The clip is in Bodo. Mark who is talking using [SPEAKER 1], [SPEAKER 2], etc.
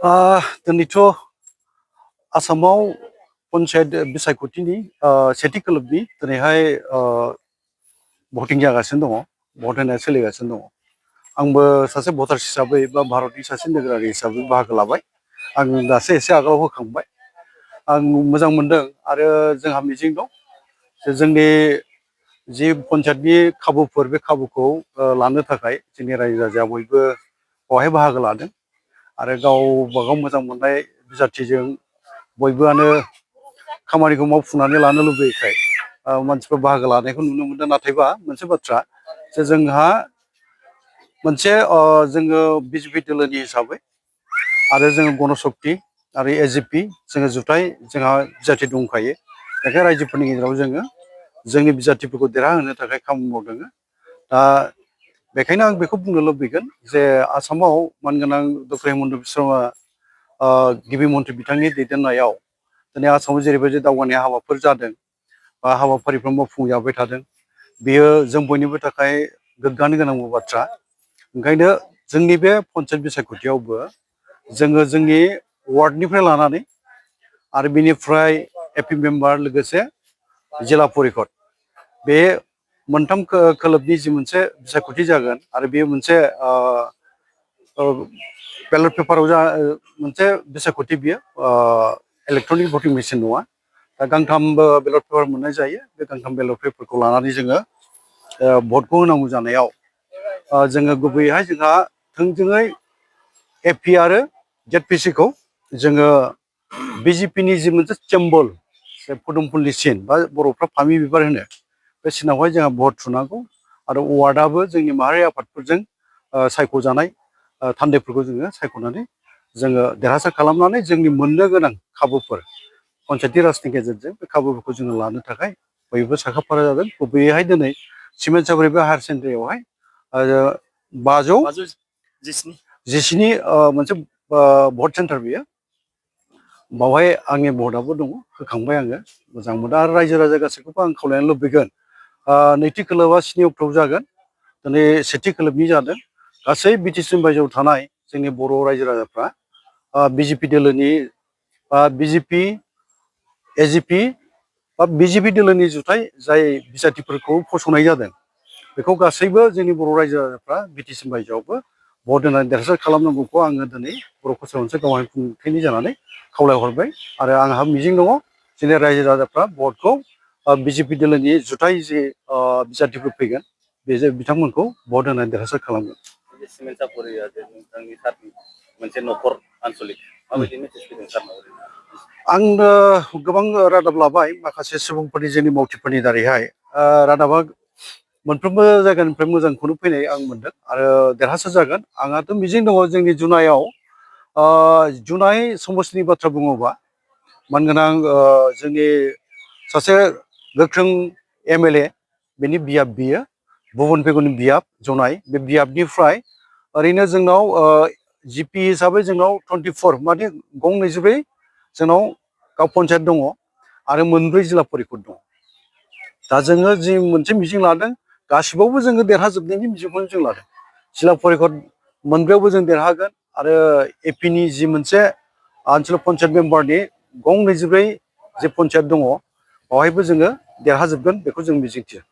[SPEAKER 1] दिनैथ' आसामाव पन्चायत बिसायख'थिनि सेथि खोलोबनि दिनैहाय भटिं जागासिनो दङ, भट होनाया सोलिगासिनो दङ। आंबो सासे भटार्स हिसाबै बा भारतनि सासे नोगोरारि हिसाबै बाहागो लाबाय। आं दासो एसे आगोलाव होखांबाय। आं मोजां मोनदों आरो जोंहा मिजिं दं जे जोंनि जि पन्चायतनि खाबुफोर बे खाबुखौ लानो थाखाय जोंनि रायजो राजाया बयबो बेवहाय बाहागो लादों आरो गावबा गाव मोजां मोननाय बिजाथिजों बयबोआनो खामानिखौ मावफुंनानै लानो लुबैयोखाय मानसिफोर बाहागो लानायखौ नुनो मोनदों। नाथायबा मोनसे बाथ्रा जे जोंहा मोनसे जोङो बिजेपि दोलोनि हिसाबै आरो जोङो गणशक्ति आरो एजिपि जोङो जुथाइ जोंहा बिजाथि दंखायो। बेखायनो रायजोफोरनि गेजेराव जोङो जोंनि बिजाथिफोरखौ देरहाहोनो थाखाय खामानि मावदों। दा बेखायनो आं बेखौ बुंनो लुबैगोन जे आसामाव मानगोनां डक्टर हिमन्त बिश्व शर्मा गिबि मन्थ्रि बिथांनि दैदेननायाव दिनै आसामाव जेरैबायदि दावगानाय हाबाफोर जादों बा हाबाफारिफोर मावफुंजाबाय थादों, बेयो जों बयनिबो थाखाय गोग्गानो गोनां बाथ्रा। ओंखायनो जोंनि बे पन्चायत बिसायख'थियावबो जोङो जोंनि वार्डनिफ्राय लानानै आरो बेनिफ्राय एपि मेम्बार लोगोसे जिल्ला परिषद बे मोनथाम खोलोबनि जि मोनसे बिसायख'थि जागोन आरो बेयो मोनसे बेलट पेपाराव मोनसे बिसायख'थि बियो इलेक्ट्रनिक भटिं मेसिन नङा। दा गांथामबो बेलट पेपार मोननाय जायो। बे गांथाम बेलट पेपारखौ लानानै जोङो भटखौ होनांगौ जानायाव जोङो गुबैयैहाय जोंहा थोंजोङै एपि आरो जेडपिसिखौ जोङो बिजेपिनि जि मोनसे सिम्बल पदुमफुलनि सिन बा बर'फ्रा फामि बिबार होनो, बे सिनावहाय जोंहा भट थुनांगौ आरो वार्डआबो जोंनि माहारि आफादफोरजों सायख'जानाय थान्दैफोरखौ जोङो सायख'नानै जोङो देरहासार खालामनानै जोंनि मोननो गोनां खाबुफोर पन्चायती राजनि गेजेरजों बे खाबुफोरखौ जोङो लानो थाखाय बयबो साखाफारा जादों। गुबैयैहाय दिनै सिमेन्ट सापरि बे हायार सेकेन्डारियावहाय 517 मोनसे भट सेन्टार बियो। बावहाय आंनि भटआबो दङ, होखांबाय आङो। मोजां मोनो आरो रायजो राजा गासैखौबो आं खावलायनो लुबैगोन, नैथि खोलोबा 7 अक्ट'आव जागोन। दिनै सेथि खोलोबनि जादों। गासै बिटिसि बायजोआव थानाय जोंनि बर' रायजो राजाफ्रा बिजेपि दोलोनि बिजेपि एजिपि बा बिजेपि दोलोनि जुथाइ जाय बिजाथिफोरखौ फसंनाय जादों, बेखौ गासैबो जोंनि बर' रायजो राजाफ्रा बिटिसि बायजोआवबो भट होनानै देरहासार खालामनांगौखौ आङो दिनै बर' कसारि मोनसे गावहाय खुंथायनि जानानै खावलायहरबाय आरो आंहा मिजिं दङ जोंनि रायजो राजाफ्रा भटखौ बिजेपि दोलोनि जुथाइ जि बिजाथिफोर फैगोन बे बिथांमोनखौ भट होनानै देरहासार खालामगोन। सिमेन्ट सापरिया जे नोंथांनि सारनि मोनसे न'खर आन्सलिक माबायदि मेसेज फैदों सारनाव? आंनो गोबां रादाब लाबाय माखासे सुबुंफोरनि जोंनि मावथिफोरनि दारैहाय। रादाबा मोनफ्रोमबो जायगानिफ्राय मोजांखौनो फैनाय आं मोनदों आरो देरहासार जागोन। आंहाथ' मिजिं दङ जोंनि जुनायाव जुनाय समस्तिनि बाथ्रा बुङोबा मानगोनां जोंनि सासे गोख्रों एमएलए बेनि बियाब बियो भुबन पेगुनि बियाब जनाय। बे बियाबनिफ्राय ओरैनो जोंनाव जिपि हिसाबै जोंनाव 24 माने गं 24 जोंनाव गाव पन्चायत दङ आरो 4 जिल्ला परिषद दङ। दा जोङो जि मोनसे मिजिं लादों गासिबावबो जोङो देरहाजोबनायनि मिजिंखौनो जों लादों। जिल्ला परिषद 4आवबो जों देरहागोन आरो एपिनि जि मोनसे आनसलिक पन्चायत मेम्बारनि गं 24 जे पन्चायत दङ बेवहायबो जोङो देरहाजोबगोन बेखौ जों मिजिंथियो।